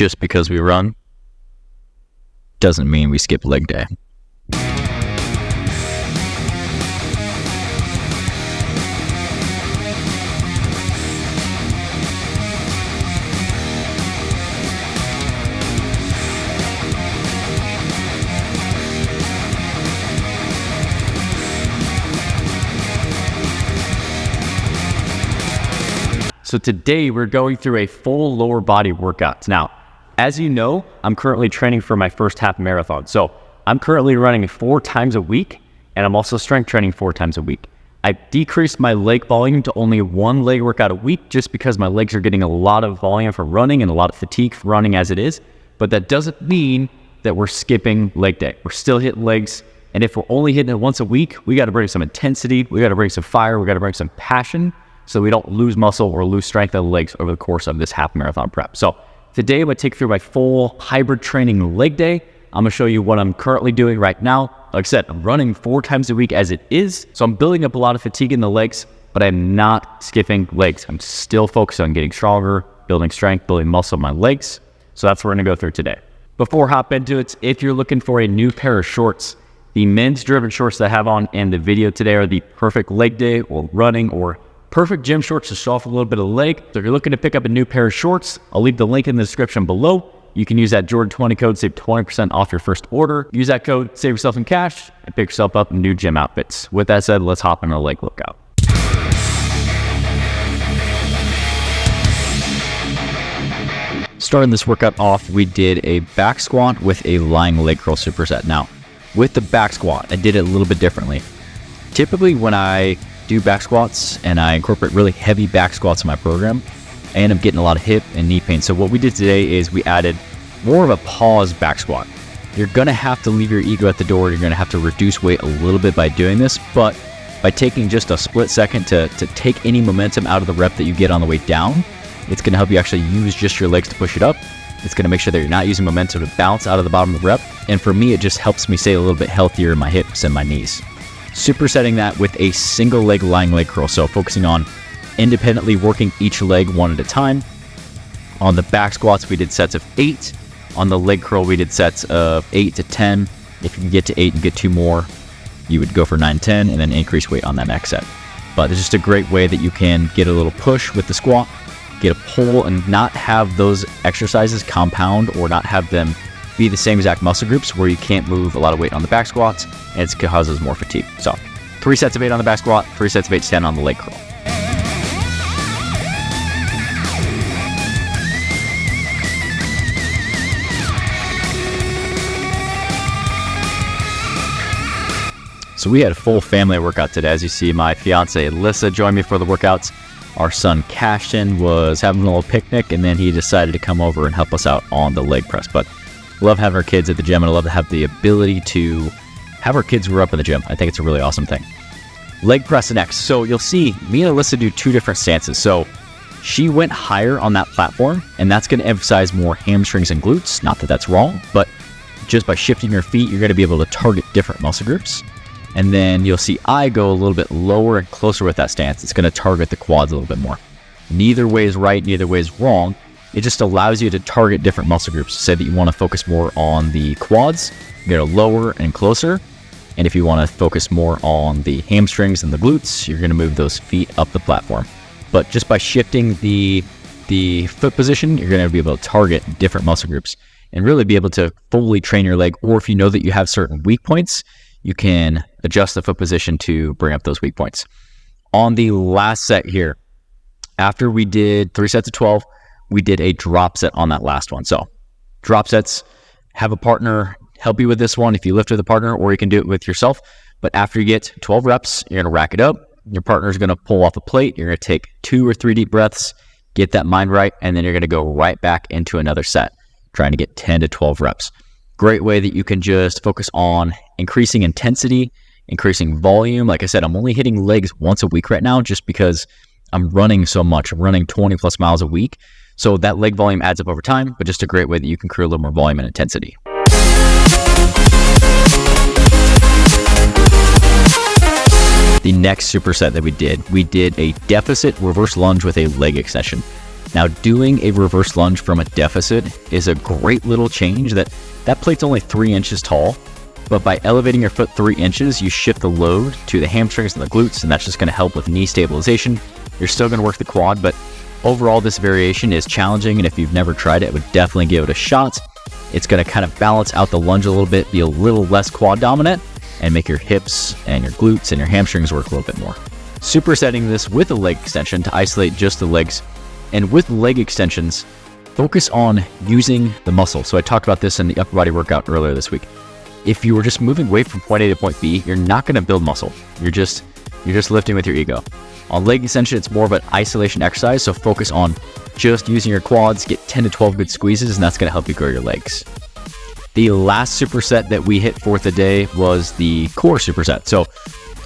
just because we run doesn't mean we skip leg day. So today we're going through a full lower body workout. Now, as you know, I'm currently training for my first half marathon. So I'm currently running 4 times a week, and I'm also strength training 4 times a week. I've decreased my leg volume to only 1 leg workout a week just because my legs are getting a lot of volume from running and a lot of fatigue from running as it is. But that doesn't mean that we're skipping leg day. We're still hitting legs. And if we're only hitting it once a week, we got to bring some intensity. We got to bring some fire. We got to bring some passion, so we don't lose muscle or lose strength of the legs over the course of this half marathon prep. So today I'm going to take you through my full hybrid training leg day. I'm going to show you what I'm currently doing right now. Like I said, I'm running 4 times a week as it is. So I'm building up a lot of fatigue in the legs, but I'm not skipping legs. I'm still focused on getting stronger, building strength, building muscle in my legs. So that's what we're going to go through today. Before I hop into it, if you're looking for a new pair of shorts, the men's driven shorts that I have on in the video today are the perfect leg day or running or perfect gym shorts to show off a little bit of the leg. So if you're looking to pick up a new pair of shorts, I'll leave the link in the description below. You can use that Jordan20 code, save 20% off your first order. Use that code, save yourself some cash, and pick yourself up new gym outfits. With that said, let's hop into the leg workout. Starting this workout off, we did a back squat with a lying leg curl superset. Now, with the back squat, I did it a little bit differently. Typically, when I do back squats and I incorporate really heavy back squats in my program, I end up getting a lot of hip and knee pain. So what we did today is we added more of a pause back squat. You're gonna have to leave your ego at the door. You're gonna have to reduce weight a little bit by doing this, but by taking just a split second to take any momentum out of the rep that you get on the way down, it's gonna help you actually use just your legs to push it up. It's gonna make sure that you're not using momentum to bounce out of the bottom of the rep. And for me, it just helps me stay a little bit healthier in my hips and my knees. Supersetting that with a single leg lying leg curl. So focusing on independently working each leg one at a time. On the back squats, we did sets of 8. On the leg curl, we did sets of 8 to 10. If you can get to 8 and get 2 more, you would go for 9, 10, and then increase weight on that next set. But it's just a great way that you can get a little push with the squat, get a pull, and not have those exercises compound or not have them be the same exact muscle groups where you can't move a lot of weight on the back squats and it causes more fatigue. So 3 sets of 8 on the back squat, 3 sets of 8 to 10 on the leg curl. So we had a full family workout today. As you see, my fiance Alyssa joined me for the workouts. Our son Cashton was having a little picnic, and then he decided to come over and help us out on the leg press. But I love having our kids at the gym, and I love to have the ability to have our kids grow up in the gym. I think it's a really awesome thing. Leg press next. So you'll see me and Alyssa do 2 different stances. So she went higher on that platform, and that's going to emphasize more hamstrings and glutes. Not that that's wrong, but just by shifting your feet, you're going to be able to target different muscle groups. And then you'll see I go a little bit lower and closer with that stance. It's going to target the quads a little bit more. Neither way is right, neither way is wrong. It just allows you to target different muscle groups. Say that you want to focus more on the quads, you go lower and closer. And if you want to focus more on the hamstrings and the glutes, you're going to move those feet up the platform. But just by shifting the foot position, you're going to be able to target different muscle groups and really be able to fully train your leg. Or if you know that you have certain weak points, you can adjust the foot position to bring up those weak points. On the last set here, after we did 3 sets of 12, we did a drop set on that last one. So drop sets, have a partner help you with this one if you lift with a partner, or you can do it with yourself. But after you get 12 reps, you're going to rack it up. Your partner's going to pull off a plate. You're going to take 2 or 3 deep breaths, get that mind right, and then you're going to go right back into another set, trying to get 10 to 12 reps. Great way that you can just focus on increasing intensity, increasing volume. Like I said, I'm only hitting legs once a week right now just because I'm running so much. I'm running 20 plus miles a week. So that leg volume adds up over time, but just a great way that you can create a little more volume and intensity. The next superset that we did a deficit reverse lunge with a leg extension. Now, doing a reverse lunge from a deficit is a great little change. That plate's only 3 inches tall, but by elevating your foot 3 inches, you shift the load to the hamstrings and the glutes, and that's just going to help with knee stabilization. You're still going to work the quad, but overall, this variation is challenging, and if you've never tried it, I would definitely give it a shot. It's going to kind of balance out the lunge a little bit, be a little less quad dominant, and make your hips and your glutes and your hamstrings work a little bit more. Supersetting this with a leg extension to isolate just the legs. And with leg extensions, focus on using the muscle. So I talked about this in the upper body workout earlier this week. If you were just moving weight from point A to point B, you're not going to build muscle. You're just lifting with your ego. On leg extension, it's more of an isolation exercise, so focus on just using your quads, get 10 to 12 good squeezes, and that's going to help you grow your legs. The last superset that we hit for the day was the core superset. So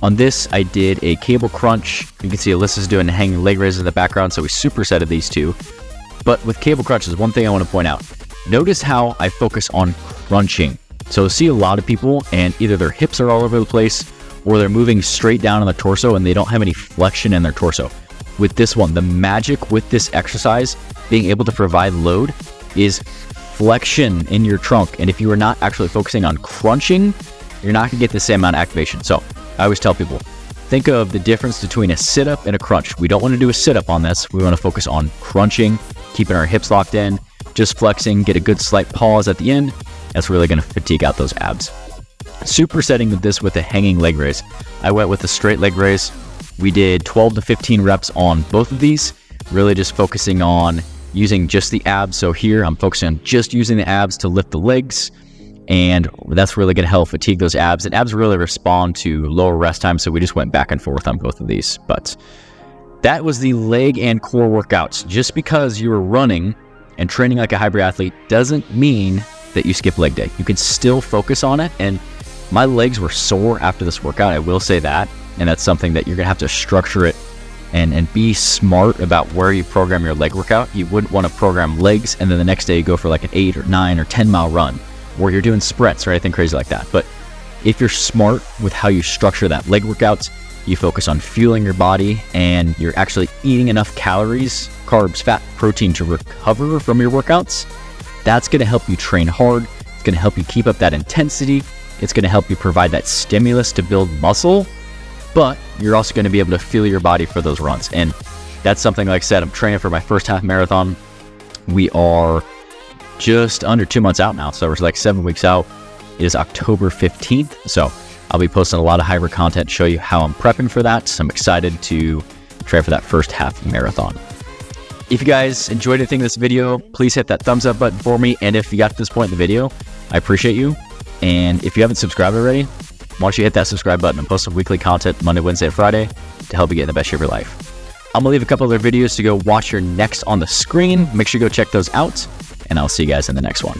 on this, I did a cable crunch. You can see Alyssa's doing hanging leg raises in the background, so we supersetted these two. But with cable crunches, one thing I want to point out. Notice how I focus on crunching. So see a lot of people, and either their hips are all over the place, or they're moving straight down on the torso, and they don't have any flexion in their torso. With this one, the magic with this exercise, being able to provide load, is flexion in your trunk. And if you are not actually focusing on crunching, you're not going to get the same amount of activation. So I always tell people, think of the difference between a sit-up and a crunch. We don't want to do a sit-up on this. We want to focus on crunching, keeping our hips locked in, just flexing, get a good slight pause at the end. That's really going to fatigue out those abs. Supersetting this with a hanging leg raise. I went with a straight leg raise. We did 12 to 15 reps on both of these, really just focusing on using just the abs. So here I'm focusing on just using the abs to lift the legs, and that's really going to help fatigue those abs. And abs really respond to lower rest time, so we just went back and forth on both of these. But that was the leg and core workouts. Just because you were running and training like a hybrid athlete doesn't mean that you skip leg day. You can still focus on it, and my legs were sore after this workout, I will say that, and that's something that you're going to have to structure it and be smart about where you program your leg workout. You wouldn't want to program legs and then the next day you go for like an 8 or 9 or 10 mile run, or you're doing sprints or anything crazy like that. But if you're smart with how you structure that leg workout, you focus on fueling your body and you're actually eating enough calories, carbs, fat, protein to recover from your workouts, that's going to help you train hard. It's going to help you keep up that intensity. It's going to help you provide that stimulus to build muscle, but you're also going to be able to feel your body for those runs. And that's something, like I said, I'm training for my first half marathon. We are just under 2 months out now, so we're like 7 weeks out. It is October 15th, so I'll be posting a lot of hybrid content to show you how I'm prepping for that. So I'm excited to train for that first half marathon. If you guys enjoyed anything in this video, please hit that thumbs up button for me. And if you got to this point in the video, I appreciate you. And if you haven't subscribed already, why don't you hit that subscribe button and post some weekly content Monday, Wednesday, and Friday to help you get in the best shape of your life. I'm going to leave a couple other videos to go watch your next on the screen. Make sure you go check those out, and I'll see you guys in the next one.